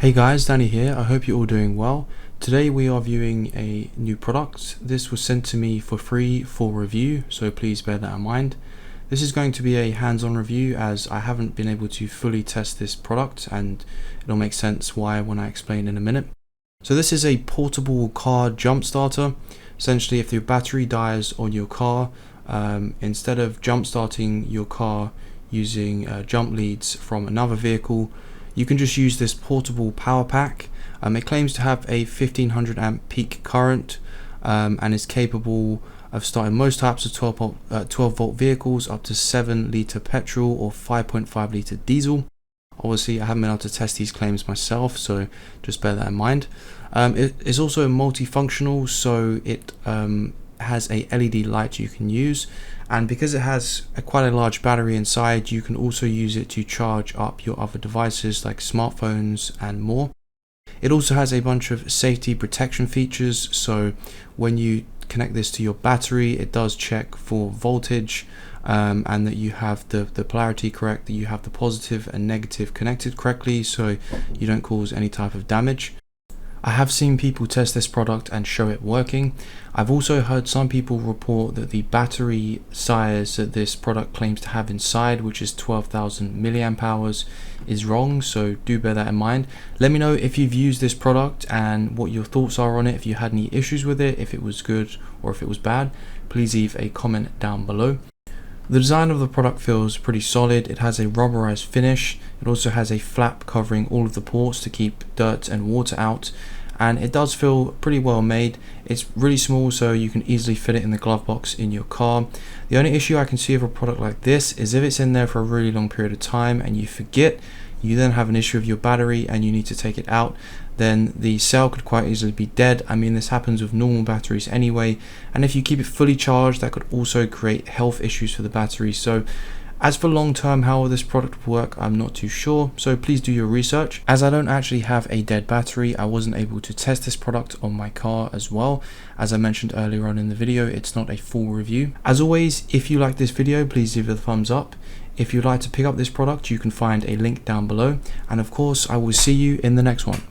Hey guys, Danny here. I hope you're all doing well. Today we are viewing a new product. This was sent to me for free for review, so please bear that in mind. This is going to be a hands-on review as I haven't been able to fully test this product, and it'll make sense why when I explain in a minute. So this is a portable car jump starter. Essentially, if your battery dies on your car, instead of jump starting your car using jump leads from another vehicle, you can just use this portable power pack. It claims to have a 1500 amp peak current and is capable of starting most types of 12 volt vehicles up to 7 litre petrol or 5.5 litre diesel. Obviously I haven't been able to test these claims myself, so just bear that in mind. It is also multifunctional, so it has a LED light you can use, and because it has quite a large battery inside, you can also use it to charge up your other devices like smartphones and more. It also has a bunch of safety protection features, so when you connect this to your battery, it does check for voltage and that you have the polarity correct, that you have the positive and negative connected correctly, so you don't cause any type of damage. I have seen people test this product and show it working. I've also heard some people report that the battery size that this product claims to have inside, which is 12,000 milliamp hours, is wrong, so do bear that in mind. Let me know if you've used this product and what your thoughts are on it, if you had any issues with it, if it was good or if it was bad. Please leave a comment down below. The design of the product feels pretty solid. It has a rubberized finish. It also has a flap covering all of the ports to keep dirt and water out, and it does feel pretty well made. It's really small, so you can easily fit it in the glove box in your car. The only issue I can see of a product like this is if it's in there for a really long period of time and you forget, you then have an issue with your battery and you need to take it out, then the cell could quite easily be dead. I mean, this happens with normal batteries anyway, and if you keep it fully charged, that could also create health issues for the battery. So as for long term how this product will work, I'm not too sure, so please do your research. As I don't actually have a dead battery, I wasn't able to test this product on my car as well. As I mentioned earlier on in the video, it's not a full review. As always, if you like this video, please give it a thumbs up. If you'd like to pick up this product, you can find a link down below, and of course I will see you in the next one.